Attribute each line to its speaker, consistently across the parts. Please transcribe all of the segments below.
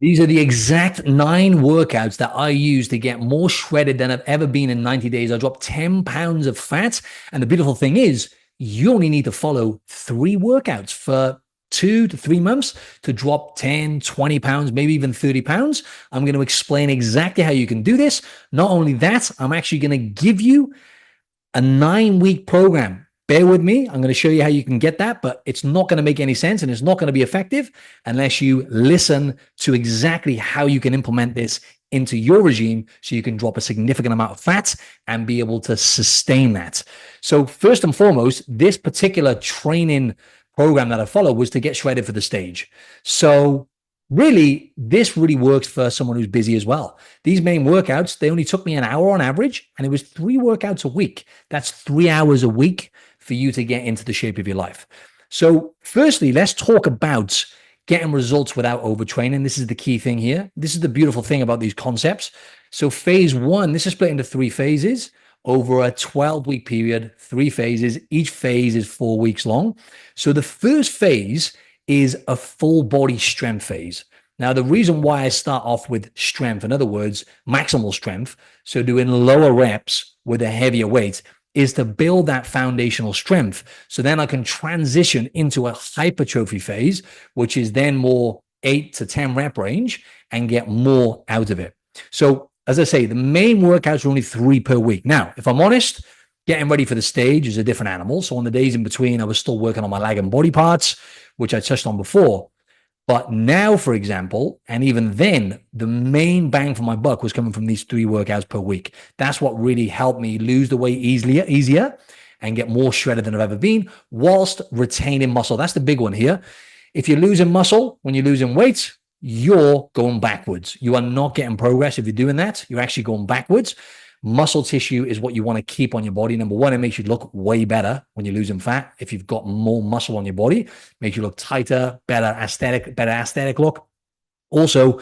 Speaker 1: These are the exact 9 workouts that I use to get more shredded than I've ever been in 90 days. I dropped 10 pounds of fat. And the beautiful thing is, you only need to follow 3 workouts for 2 to 3 months to drop 10, 20 pounds, maybe even 30 pounds. I'm going to explain exactly how you can do this. Not only that, I'm actually going to give you a 9-week program. Bear with me. I'm going to show you how you can get that, but it's not going to make any sense and it's not going to be effective unless you listen to exactly how you can implement this into your regime so you can drop a significant amount of fat and be able to sustain that. So first and foremost, this particular training program that I follow was to get shredded for the stage. So really, this really works for someone who's busy as well. These main workouts, they only took me an hour on average, and it was 3 workouts a week. That's 3 hours a week for you to get into the shape of your life. So firstly, let's talk about getting results without overtraining. This is the key thing here. This is the beautiful thing about these concepts. So phase 1, this is split into 3 phases over a 12-week period, 3 phases. Each phase is 4 weeks long. So the first phase is a full body strength phase. Now, the reason why I start off with strength, in other words, maximal strength, so doing lower reps with a heavier weight, is to build that foundational strength. So then I can transition into a hypertrophy phase, which is then more 8 to 10 rep range and get more out of it. So as I say, the main workouts are only 3 per week. Now, if I'm honest, getting ready for the stage is a different animal. So on the days in between, I was still working on my leg and body parts, which I touched on before. But now, for example, and even then, the main bang for my buck was coming from these 3 workouts per week. That's what really helped me lose the weight easier and get more shredded than I've ever been whilst retaining muscle. That's the big one here. If you're losing muscle when you're losing weight, you're going backwards. You are not getting progress if you're doing that. You're actually going backwards. Muscle tissue is what you want to keep on your body. Number one, it makes you look way better when you're losing fat. If you've got more muscle on your body, it makes you look tighter, better aesthetic look. Also,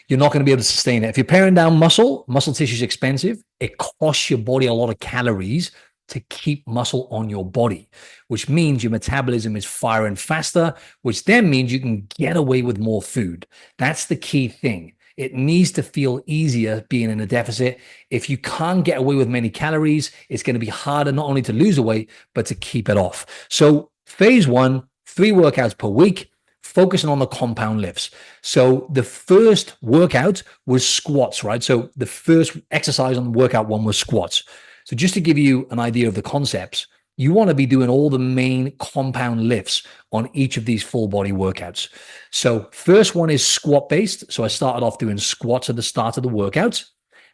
Speaker 1: you're not going to be able to sustain it. If you're paring down muscle tissue is expensive. It costs your body a lot of calories to keep muscle on your body, which means your metabolism is firing faster, which then means you can get away with more food. That's the key thing. It needs to feel easier being in a deficit. If you can't get away with many calories, it's going to be harder not only to lose the weight, but to keep it off. So phase 1, 3 workouts per week, focusing on the compound lifts. So the first workout was squats, right? So the first exercise on the workout 1 was squats. So just to give you an idea of the concepts, you want to be doing all the main compound lifts on each of these full body workouts. So first one is squat based. So I started off doing squats at the start of the workout,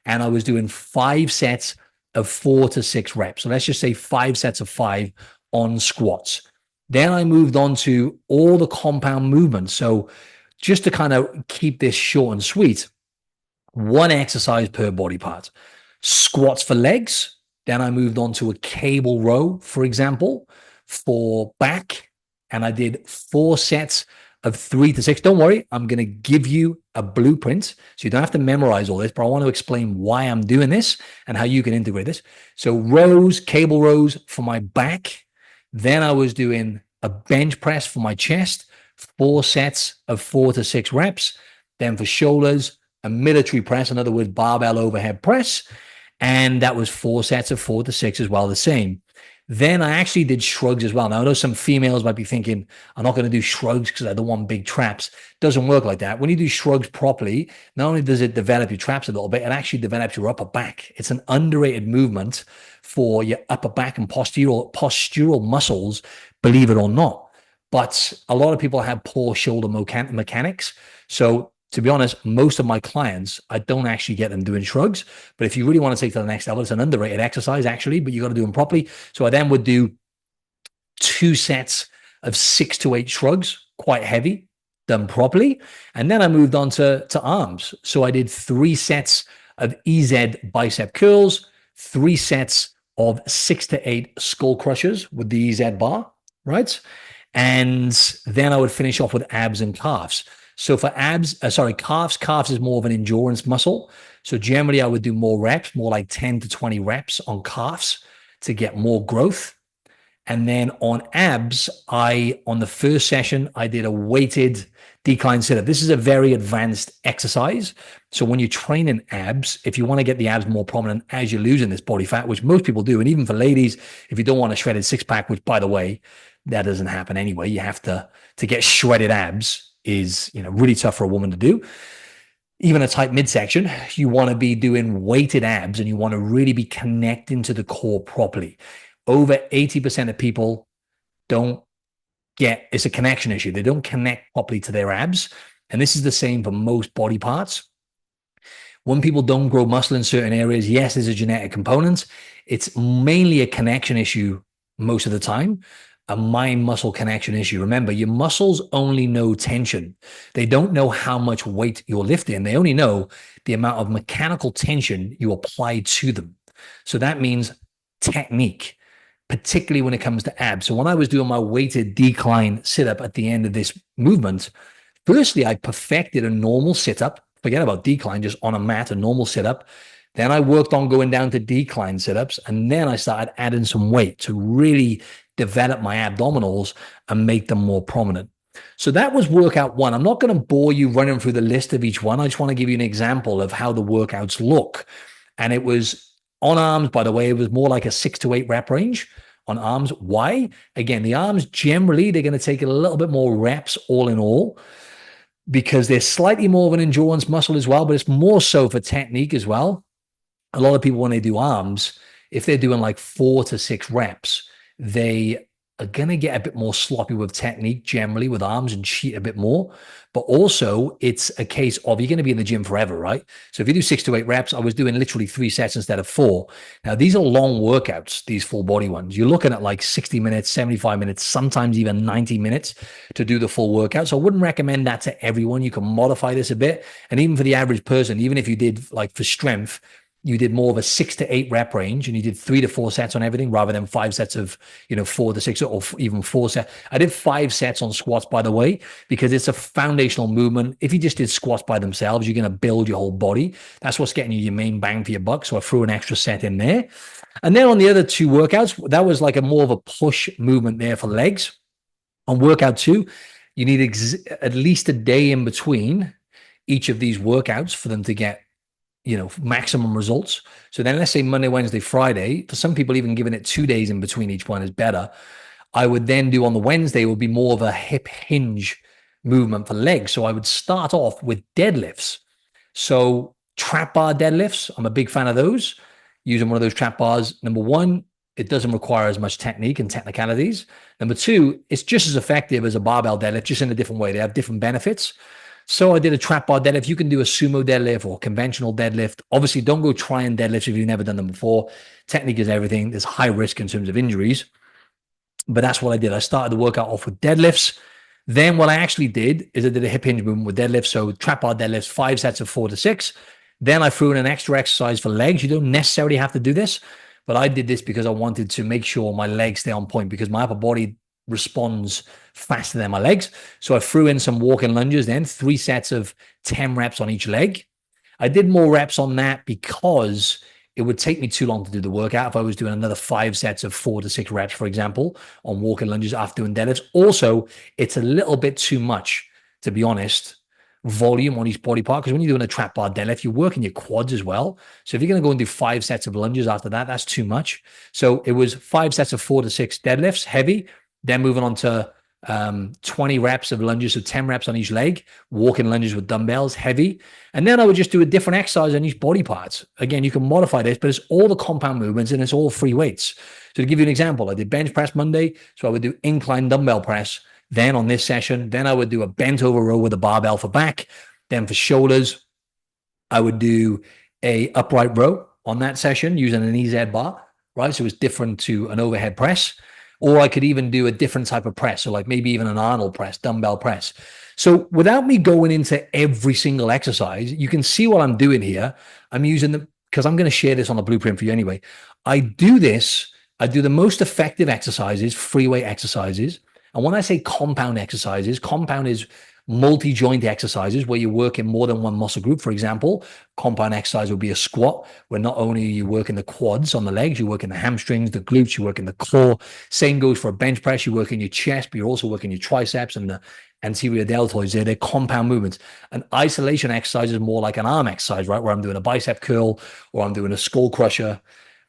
Speaker 1: and I was doing 5 sets of 4 to 6 reps. So let's just say 5 sets of 5 on squats. Then I moved on to all the compound movements. So just to kind of keep this short and sweet, 1 exercise per body part. Squats for legs. Then I moved on to a cable row, for example, for back. And I did 4 sets of 3 to 6. Don't worry, I'm going to give you a blueprint. So you don't have to memorize all this, but I want to explain why I'm doing this and how you can integrate this. So rows, cable rows for my back. Then I was doing a bench press for my chest, 4 sets of 4 to 6 reps. Then for shoulders, a military press, in other words, barbell overhead press. And that was 4 sets of 4 to 6 as well, the same. Then I actually did shrugs as well. Now, I know some females might be thinking, I'm not going to do shrugs because I don't want big traps. It doesn't work like that. When you do shrugs properly, not only does it develop your traps a little bit, it actually develops your upper back. It's an underrated movement for your upper back and postural muscles, believe it or not. But a lot of people have poor shoulder mechanics. So to be honest, most of my clients, I don't actually get them doing shrugs. But if you really want to take to the next level, it's an underrated exercise, actually, but you got to do them properly. So I then would do 2 sets of 6 to 8 shrugs, quite heavy, done properly. And then I moved on to arms. So I did 3 sets of EZ bicep curls, 3 sets of 6 to 8 skull crushers with the EZ bar, right? And then I would finish off with abs and calves. So for calves is more of an endurance muscle. So generally I would do more reps, more like 10 to 20 reps on calves to get more growth. And then on abs, on the first session, I did a weighted decline sit-up. This is a very advanced exercise. So when you're training abs, if you want to get the abs more prominent as you're losing this body fat, which most people do, and even for ladies, if you don't want a shredded six-pack, which by the way, that doesn't happen anyway, you have to get shredded abs is, really tough for a woman to do. Even a tight midsection, you want to be doing weighted abs and you want to really be connecting to the core properly. Over 80% of people it's a connection issue. They don't connect properly to their abs. And this is the same for most body parts. When people don't grow muscle in certain areas, yes, there's a genetic component. It's mainly a connection issue most of the time, a mind-muscle connection issue. Remember, your muscles only know tension. They don't know how much weight you're lifting. They only know the amount of mechanical tension you apply to them. So that means technique, particularly when it comes to abs. So when I was doing my weighted decline sit-up at the end of this movement, firstly, I perfected a normal sit-up. Forget about decline, just on a mat, a normal sit-up. Then I worked on going down to decline sit-ups, and then I started adding some weight to really develop my abdominals and make them more prominent. So that was workout one. I'm not going to bore you running through the list of each one. I just want to give you an example of how the workouts look. And it was on arms, by the way, it was more like a 6 to 8 rep range on arms. Why? Again, the arms generally, they're going to take a little bit more reps all in all, because they're slightly more of an endurance muscle as well, but it's more so for technique as well. A lot of people, when they do arms, if they're doing like 4 to 6 reps, they are going to get a bit more sloppy with technique generally with arms and cheat a bit more. But also it's a case of you're going to be in the gym forever, right? So if you do 6 to 8 reps, I was doing literally 3 sets instead of 4. Now, these are long workouts, these full body ones. You're looking at like 60 minutes, 75 minutes, sometimes even 90 minutes to do the full workout. So I wouldn't recommend that to everyone. You can modify this a bit. And even for the average person, even if you did like for strength, you did more of a 6 to 8 rep range and you did 3 to 4 sets on everything rather than 5 sets of, 4 to 6 or even 4 sets. I did 5 sets on squats, by the way, because it's a foundational movement. If you just did squats by themselves, you're going to build your whole body. That's what's getting you your main bang for your buck. So I threw an extra set in there. And then on the other 2 workouts, that was like a more of a push movement there for legs. On workout 2, you need at least a day in between each of these workouts for them to get maximum results. So then let's say Monday, Wednesday, Friday, for some people, even giving it 2 days in between each one is better. I would then do on the Wednesday would be more of a hip hinge movement for legs. So I would start off with deadlifts. So trap bar deadlifts, I'm a big fan of those. Using one of those trap bars, number one, it doesn't require as much technique and technicalities. Number two, it's just as effective as a barbell deadlift, just in a different way. They have different benefits. So I did a trap bar deadlift. You can do a sumo deadlift or conventional deadlift. Obviously, don't go trying deadlifts if you've never done them before. Technique is everything. There's high risk in terms of injuries. But that's what I did. I started the workout off with deadlifts. Then what I actually did is I did a hip hinge movement with deadlifts. So trap bar deadlifts, 5 sets of 4 to 6. Then I threw in an extra exercise for legs. You don't necessarily have to do this, but I did this because I wanted to make sure my legs stay on point, because my upper body responds faster than my legs. So I threw in some walking lunges, then 3 sets of 10 reps on each leg. I did more reps on that because it would take me too long to do the workout if I was doing another 5 sets of 4 to 6 reps, for example, on walking lunges after doing deadlifts. Also, it's a little bit too much, to be honest, volume on each body part, because when you're doing a trap bar deadlift, you're working your quads as well. So if you're going to go and do 5 sets of lunges after that, that's too much. So it was 5 sets of 4 to 6 deadlifts, heavy. Then moving on to 20 reps of lunges, so 10 reps on each leg, walking lunges with dumbbells, heavy. And then I would just do a different exercise on each body parts. Again, you can modify this, but it's all the compound movements and it's all free weights. So to give you an example, I did bench press Monday, so I would do incline dumbbell press. Then on this session, then I would do a bent over row with a barbell for back. Then for shoulders, I would do a upright row on that session using an EZ bar, right? So it's different to an overhead press. Or I could even do a different type of press, so like maybe even an Arnold press, dumbbell press. So without me going into every single exercise, you can see what I'm doing here. I'm using them because I'm going to share this on the blueprint for you anyway. I do the most effective exercises, free weight exercises. And when I say compound exercises, compound is multi-joint exercises where you're working more than one muscle group. For example, compound exercise would be a squat, where not only are you working the quads on the legs, you're working the hamstrings, the glutes, you're working the core. Same goes for a bench press. You're working your chest, but you're also working your triceps and anterior deltoids. They're compound movements. An isolation exercise is more like an arm exercise, right? Where I'm doing a bicep curl or I'm doing a skull crusher.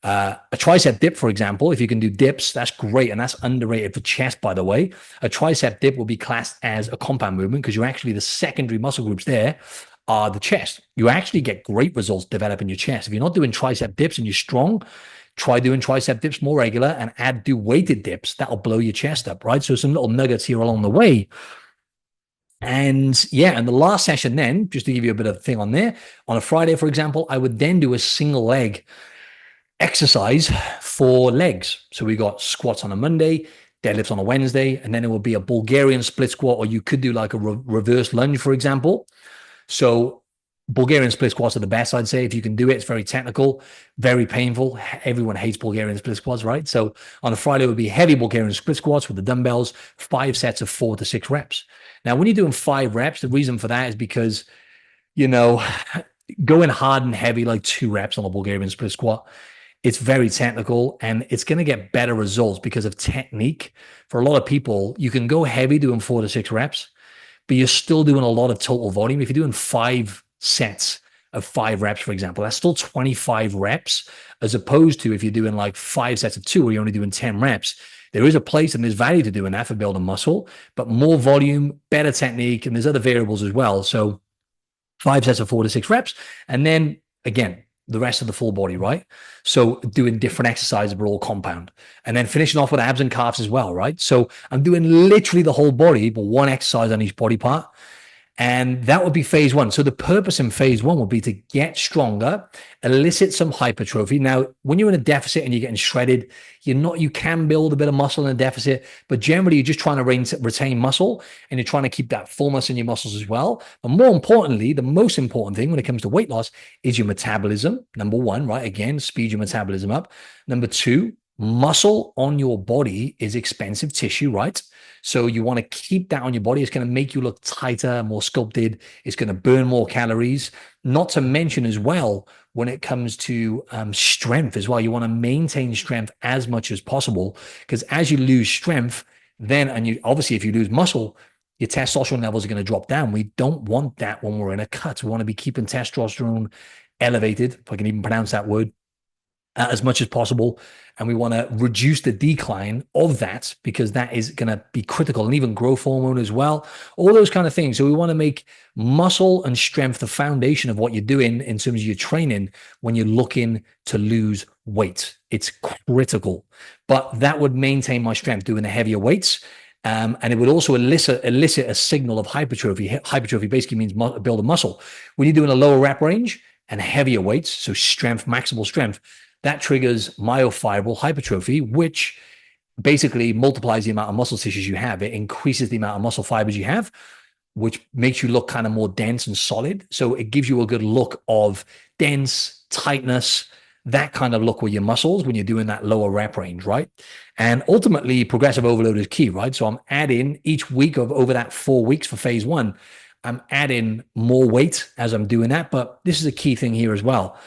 Speaker 1: A tricep dip, for example, if you can do dips, that's great. And that's underrated for chest, by the way. A tricep dip will be classed as a compound movement because you're actually the secondary muscle groups there are the chest. You actually get great results developing your chest. If you're not doing tricep dips and you're strong, try doing tricep dips more regular and do weighted dips. That'll blow your chest up, right? So some little nuggets here along the way. And yeah, and the last session then, just to give you a bit of thing on there, on a Friday, for example, I would then do a single leg exercise for legs. So we got squats on a Monday, deadlifts on a Wednesday, and then it will be a Bulgarian split squat, or you could do like a reverse lunge, for example. So Bulgarian split squats are the best, I'd say. If you can do it, it's very technical, very painful. Everyone hates Bulgarian split squats, right? So on a Friday, it would be heavy Bulgarian split squats with the dumbbells, 5 sets of 4 to 6 reps. Now, when you're doing 5 reps, the reason for that is because, going hard and heavy, like 2 reps on a Bulgarian split squat, it's very technical and it's going to get better results because of technique. For a lot of people, you can go heavy doing 4 to 6 reps, but you're still doing a lot of total volume. If you're doing 5 sets of 5 reps, for example, that's still 25 reps, as opposed to if you're doing like 5 sets of 2 where you're only doing 10 reps. There is a place and there's value to doing that for building muscle, but more volume, better technique, and there's other variables as well. So 5 sets of 4 to 6 reps. And then again, the rest of the full body, right? So doing different exercises, but all compound. And then finishing off with abs and calves as well, right? So I'm doing literally the whole body, but one exercise on each body part. And that would be phase 1. So the purpose in phase 1 would be to get stronger, elicit some hypertrophy. Now, when you're in a deficit and you're getting shredded, you can build a bit of muscle in a deficit, but generally you're just trying to retain muscle and you're trying to keep that fullness in your muscles as well. But more importantly, the most important thing when it comes to weight loss is your metabolism. Number 1, right? Again, speed your metabolism up. Number 2, muscle on your body is expensive tissue, right? So you want to keep that on your body. It's going to make you look tighter, more sculpted. It's going to burn more calories. Not to mention as well, when it comes to strength as well, you want to maintain strength as much as possible, because as you lose strength, obviously if you lose muscle, your testosterone levels are going to drop down. We don't want that when we're in a cut. We want to be keeping testosterone elevated, if I can even pronounce that word, as much as possible. And we want to reduce the decline of that because that is going to be critical, and even growth hormone as well, all those kind of things. So we want to make muscle and strength the foundation of what you're doing in terms of your training when you're looking to lose weight. It's critical, but that would maintain my strength doing the heavier weights. And it would also elicit a signal of hypertrophy. Hypertrophy basically means build a muscle. When you're doing a lower rep range and heavier weights, so strength, maximal strength, that triggers myofibril hypertrophy, which basically multiplies the amount of muscle tissues you have. It increases the amount of muscle fibers you have, which makes you look kind of more dense and solid. So it gives you a good look of dense, tightness, that kind of look with your muscles when you're doing that lower rep range, right? And ultimately, progressive overload is key, right? So I'm adding each week over that 4 weeks for phase 1, I'm adding more weight as I'm doing that. But this is a key thing here as well.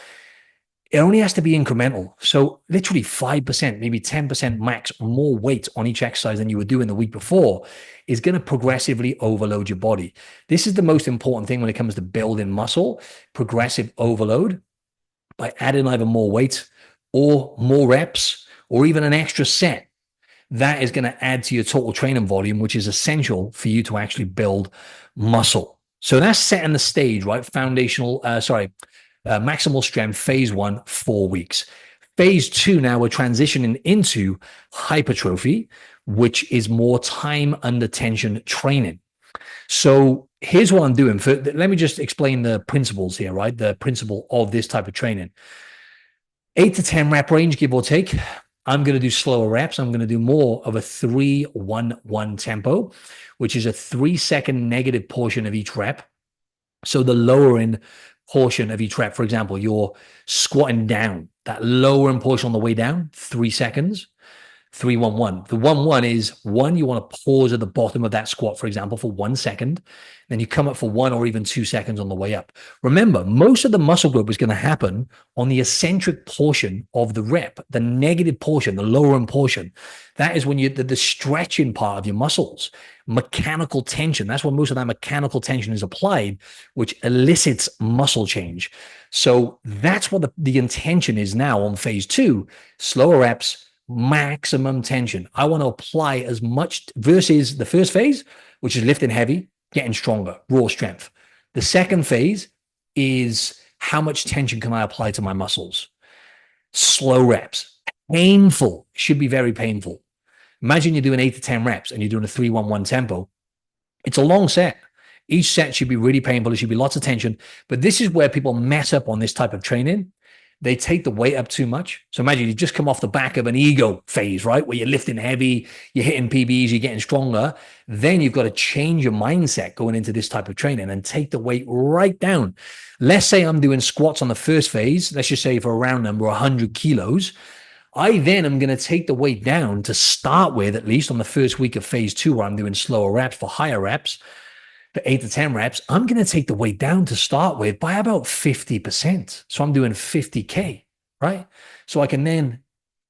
Speaker 1: It only has to be incremental. So literally 5%, maybe 10% max more weight on each exercise than you were doing the week before is going to progressively overload your body. This is the most important thing when it comes to building muscle, progressive overload, by adding either more weight or more reps or even an extra set. That is going to add to your total training volume, which is essential for you to actually build muscle. So that's setting the stage, right? Maximal strength, phase 1, 4 weeks. Phase 2, now we're transitioning into hypertrophy, which is more time under tension training. So here's what I'm doing. Let me just explain the principles here, right? The principle of this type of training. 8 to 10 rep range, give or take. I'm going to do slower reps. I'm going to do more of a 3-1-1 tempo, which is a 3-second negative portion of each rep. So the lowering portion of each rep, for example, you're squatting down, that lowering portion on the way down, 3 seconds. 3-1-1. The 1-1 is one, you want to pause at the bottom of that squat, for example, for 1 second. Then you come up for 1 or even 2 seconds on the way up. Remember, most of the muscle group is going to happen on the eccentric portion of the rep, the negative portion, the lower end portion. That is when you the stretching part of your muscles, mechanical tension. That's when most of that mechanical tension is applied, which elicits muscle change. So that's what the intention is now on phase 2, slower reps, maximum tension. I want to apply as much versus the first phase, which is lifting heavy, getting stronger, raw strength. The second phase is how much tension can I apply to my muscles? Slow reps, painful, should be very painful. Imagine you're doing 8 to 10 reps and you're doing a 3-1-1 tempo. It's a long set. Each set should be really painful. It should be lots of tension. But this is where people mess up on this type of training. They take the weight up too much. So imagine you just come off the back of an ego phase, right? Where you're lifting heavy, you're hitting PBs, you're getting stronger. Then you've got to change your mindset going into this type of training and take the weight right down. Let's say I'm doing squats on the first phase. Let's just say for a round number, 100 kilos. I then am going to take the weight down to start with, at least on the first week of phase 2, where I'm doing slower reps for higher reps. For 8 to 10 reps, I'm going to take the weight down to start with by about 50%. So I'm doing 50K, right? So I can then,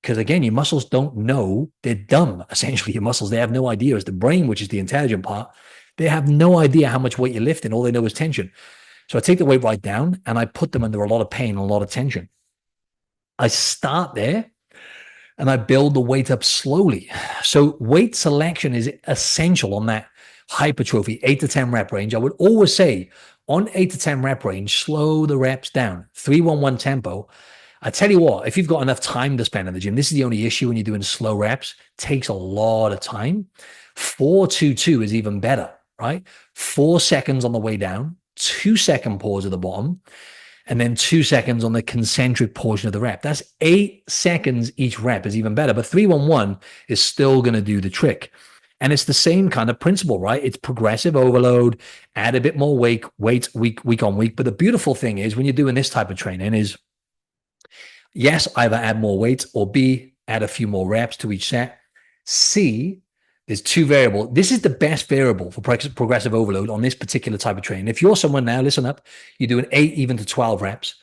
Speaker 1: because again, your muscles don't know, they're dumb. Essentially, your muscles, they have no idea. It's the brain, which is the intelligent part. They have no idea how much weight you're lifting. All they know is tension. So I take the weight right down and I put them under a lot of pain and a lot of tension. I start there and I build the weight up slowly. So weight selection is essential on that hypertrophy 8 to 10 rep range. I would always say on 8 to 10 rep range, slow the reps down, 3-1-1 tempo. I tell you what, if you've got enough time to spend in the gym, this is the only issue when you're doing slow reps, it takes a lot of time. 4-2-2 is even better, right? 4 seconds on the way down, 2-second pause at the bottom, and then 2 seconds on the concentric portion of the rep. That's 8 seconds each rep is even better, but 3-1-1 is still going to do the trick. And it's the same kind of principle, right? It's progressive overload, add a bit more weight week on week. But the beautiful thing is when you're doing this type of training is, yes, either add more weight or B, add a few more reps to each set. C, there's 2 variables. This is the best variable for progressive overload on this particular type of training. If you're someone now, listen up, you're doing 8 even to 12 reps,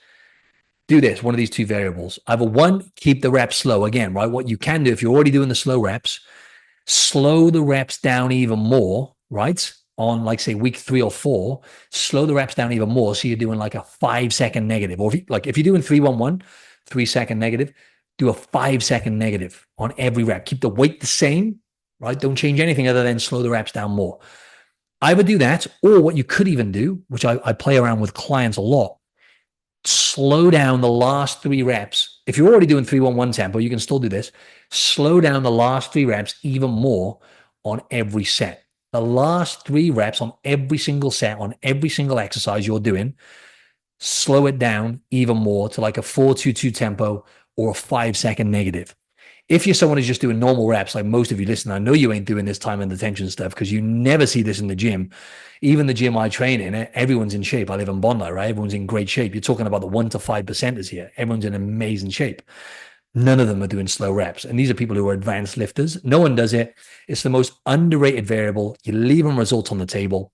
Speaker 1: do this, one of these 2 variables. Either 1, keep the reps slow. Again, right? What you can do if you're already doing the slow reps, slow the reps down even more, right? On like say week 3 or 4, slow the reps down even more. So you're doing like a 5-second negative. Or if you're doing 3-1-1, 3-second negative, do a 5-second negative on every rep. Keep the weight the same, right? Don't change anything other than slow the reps down more. I would do that. Or what you could even do, which I play around with clients a lot, slow down the last 3 reps. If you're already doing 3-1-1 tempo, you can still do this. Slow down the last 3 reps even more on every set. The last 3 reps on every single set, on every single exercise you're doing, slow it down even more to like a 4-2-2 tempo or a 5-second negative. If you're someone who's just doing normal reps, like most of you listen, I know you ain't doing this time and attention stuff because you never see this in the gym. Even the gym I train in, everyone's in shape. I live in Bondi, right? Everyone's in great shape. You're talking about the 1 to 5%ers here. Everyone's in amazing shape. None of them are doing slow reps. And these are people who are advanced lifters. No one does it. It's the most underrated variable. You're leaving results on the table.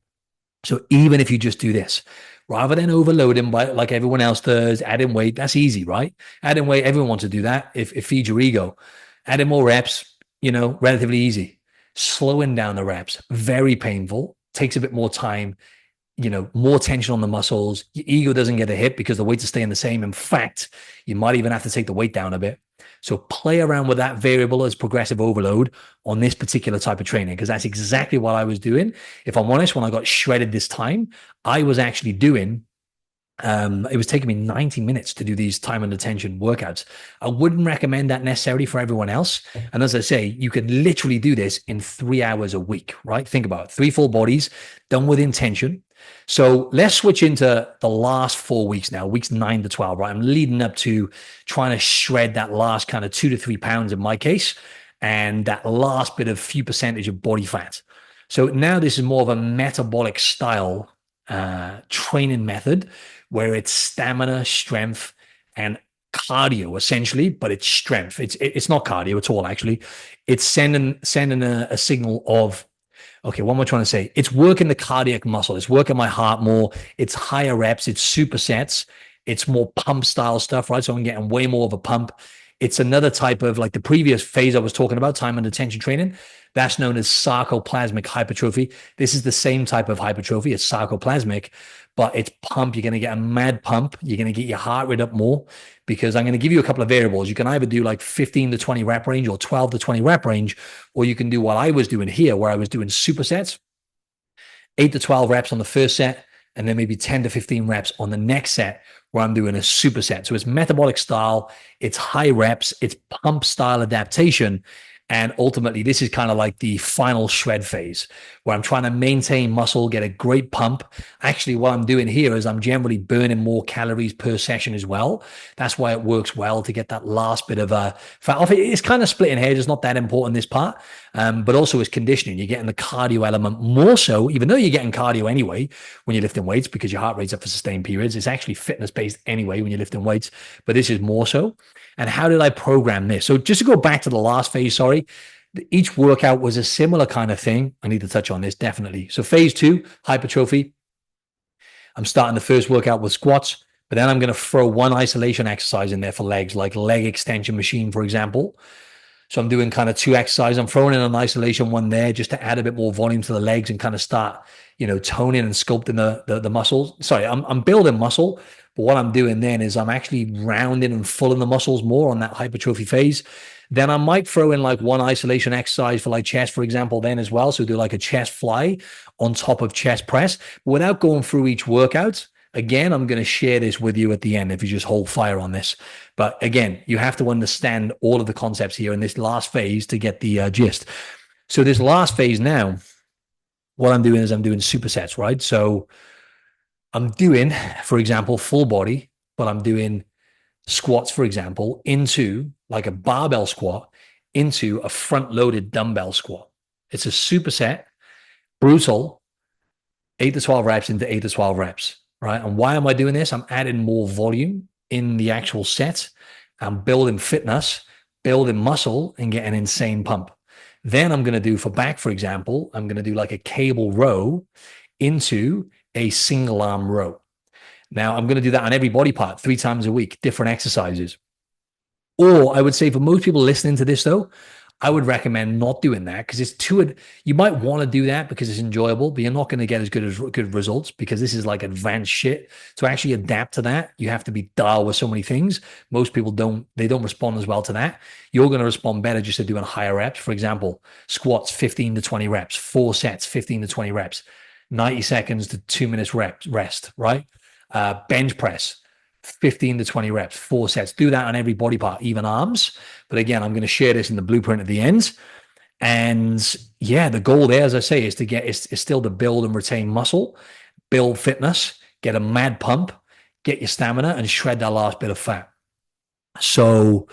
Speaker 1: So even if you just do this, rather than overloading by like everyone else does, adding weight, that's easy, right? Adding weight, everyone wants to do that. If it feeds your ego. Adding more reps, relatively easy. Slowing down the reps, very painful, takes a bit more time, more tension on the muscles. Your ego doesn't get a hit because the weights are staying the same. In fact, you might even have to take the weight down a bit. So play around with that variable as progressive overload on this particular type of training, because that's exactly what I was doing. If I'm honest, when I got shredded this time, I was actually doing it was taking me 90 minutes to do these time and attention workouts. I wouldn't recommend that necessarily for everyone else. And as I say, you can literally do this in 3 hours a week, right? Think about it. 3 full bodies done with intention. So let's switch into the last 4 weeks now, weeks 9 to 12, right? I'm leading up to trying to shred that last kind of 2 to 3 pounds in my case, and that last bit of few percentage of body fat. So now this is more of a metabolic style training method where it's stamina, strength, and cardio essentially, but it's strength. It's not cardio at all, actually. It's sending a signal of, okay, what am I trying to say? It's working the cardiac muscle. It's working my heart more. It's higher reps. It's supersets. It's more pump style stuff, right? So I'm getting way more of a pump. It's another type of, like the previous phase I was talking about, time and attention training. That's known as sarcoplasmic hypertrophy. This is the same type of hypertrophy. It's sarcoplasmic, but it's pump. You're going to get a mad pump. You're going to get your heart rate up more, because I'm going to give you a couple of variables. You can either do like 15 to 20 rep range or 12 to 20 rep range, or you can do what I was doing here, where I was doing supersets, 8 to 12 reps on the first set, and then maybe 10 to 15 reps on the next set, where I'm doing a superset. So it's metabolic style, it's high reps, it's pump style adaptation. And ultimately, this is kind of like the final shred phase, where I'm trying to maintain muscle, get a great pump. Actually, what I'm doing here is I'm generally burning more calories per session as well. That's why it works well to get that last bit of fat off. It's kind of splitting hairs. It's not that important, this part. But also it's conditioning. You're getting the cardio element more so, even though you're getting cardio anyway when you're lifting weights, because your heart rate's up for sustained periods. It's actually fitness-based anyway when you're lifting weights, but this is more so. And how did I program this? So just to go back to the last phase, sorry, each workout was a similar kind of thing. I need to touch on this, definitely. So phase 2, hypertrophy. I'm starting the first workout with squats, but then I'm going to throw one isolation exercise in there for legs, like leg extension machine, for example. So I'm doing kind of 2 exercises. I'm throwing in an isolation one there just to add a bit more volume to the legs and kind of start, toning and sculpting the muscles. Sorry, I'm building muscle, but what I'm doing then is I'm actually rounding and filling the muscles more on that hypertrophy phase. Then I might throw in like one isolation exercise for like chest, for example, then as well. So do like a chest fly on top of chest press, but without going through each workout. Again, I'm going to share this with you at the end if you just hold fire on this. But again, you have to understand all of the concepts here in this last phase to get the gist. So this last phase now, what I'm doing is I'm doing supersets, right? So I'm doing, for example, full body, but I'm doing squats, for example, into like a barbell squat into a front-loaded dumbbell squat. It's a superset, brutal, 8 to 12 reps into 8 to 12 reps. Right. And why am I doing this? I'm adding more volume in the actual set. I'm building fitness, building muscle, and getting an insane pump. Then I'm going to do, for back, for example, I'm going to do like a cable row into a single arm row. Now I'm going to do that on every body part 3 times a week, different exercises. Or I would say for most people listening to this though, I would recommend not doing that, because it's too, you might want to do that because it's enjoyable, but you're not going to get as good results, because this is like advanced shit. To actually adapt to that, you have to be dialed with so many things. Most people don't respond as well to that. You're going to respond better just to doing higher reps. For example, squats, 15 to 20 reps, 4 sets, 15 to 20 reps, 90 seconds to 2 minutes rest, right? Bench press, 15 to 20 reps, 4 sets. Do that on every body part, even arms. But again, I'm going to share this in the blueprint at the end. And yeah, the goal there, as I say, is still to build and retain muscle, build fitness, get a mad pump, get your stamina, and shred that last bit of fat. So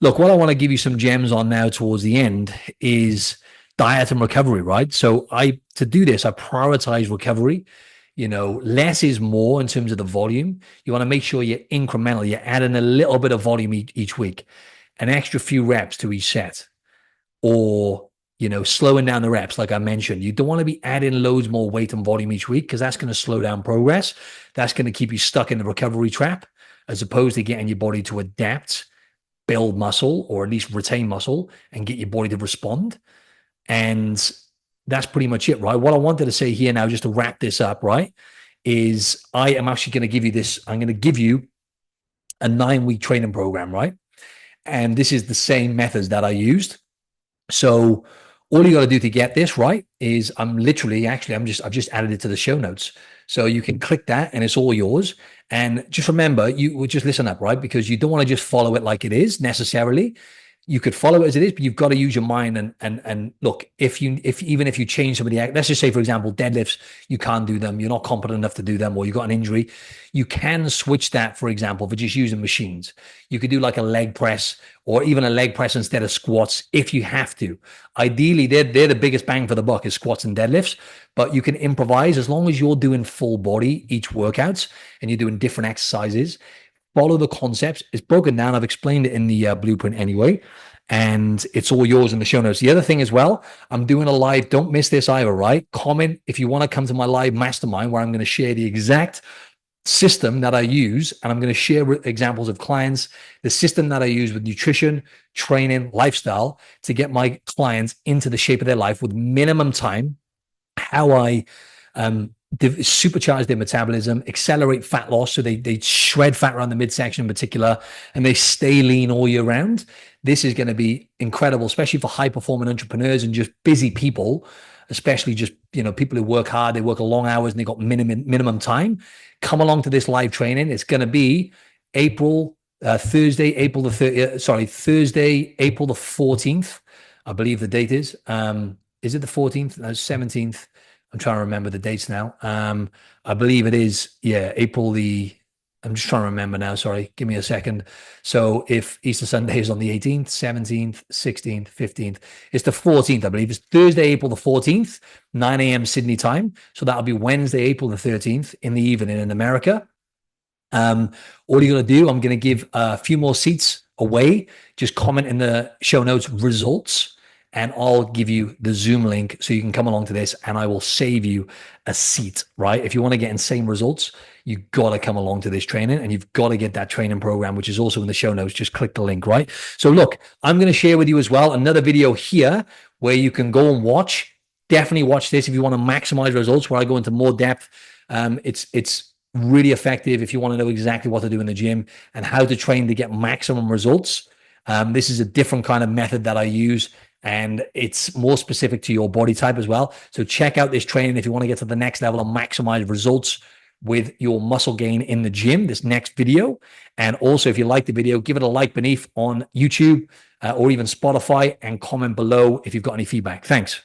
Speaker 1: look, what I want to give you some gems on now towards the end is diet and recovery, right? So to do this, I prioritize recovery. Less is more in terms of the volume. You want to make sure you're incremental. You're adding a little bit of volume each week, an extra few reps to each set, or, slowing down the reps. Like I mentioned, you don't want to be adding loads more weight and volume each week, because that's going to slow down progress. That's going to keep you stuck in the recovery trap, as opposed to getting your body to adapt, build muscle, or at least retain muscle, and get your body to respond. And that's pretty much it, right? What I wanted to say here now, just to wrap this up, right, is I am actually going to give you this. I'm going to give you a 9-week training program, right? And this is the same methods that I used. So all you got to do to get this, right, is I've just added it to the show notes. So you can click that and it's all yours. And just remember, you would just listen up, right? Because you don't want to just follow it like it is necessarily. You could follow it as it is, but you've got to use your mind and look, even if you change some of the, let's just say, for example, deadlifts, you can't do them, you're not competent enough to do them, or you've got an injury, you can switch that, for example, for just using machines. You could do like a leg press, or even a leg press instead of squats if you have to. Ideally, they're the biggest bang for the buck, is squats and deadlifts, but you can improvise as long as you're doing full body each workouts and you're doing different exercises. follow the concepts. It's broken down. I've explained it in the blueprint anyway, and it's all yours in the show notes. The other thing as well, I'm doing a live. Don't miss this either, right? Comment if you want to come to my live mastermind where I'm going to share the exact system that I use, and I'm going to share examples of clients, the system that I use with nutrition, training, lifestyle to get my clients into the shape of their life with minimum time, how I supercharge their metabolism, accelerate fat loss so they shred fat around the midsection in particular, and they stay lean all year round. This is going to be incredible, especially for high performing entrepreneurs and just busy people, especially just people who work hard, they work long hours and they got minimum time. Come along to this live training. It's going to be Thursday, April the 14th. I believe the date is. Is it the 14th? No, 17th. I'm trying to remember the dates now. I believe it is, I'm just trying to remember now. Sorry, give me a second. So if Easter Sunday is on the 18th, 17th, 16th, 15th, it's the 14th, I believe. It's Thursday, April the 14th, 9 a.m. Sydney time. So that'll be Wednesday, April the 13th in the evening in America. All you're going to do, I'm going to give a few more seats away. Just comment in the show notes results, and I'll give you the Zoom link so you can come along to this, and I will save you a seat, right? If you want to get insane results, you got to come along to this training, and you've got to get that training program, which is also in the show notes. Just click the link, right? So look, I'm going to share with you as well another video here where you can go and watch. Definitely watch this if you want to maximize results, where I go into more depth. It's really effective if you want to know exactly what to do in the gym and how to train to get maximum results. This is a different kind of method that I use, and it's more specific to your body type as well. So check out this training if you want to get to the next level and maximize results with your muscle gain in the gym, this next video. And also, if you like the video, give it a like beneath on YouTube or even Spotify, and comment below if you've got any feedback. Thanks.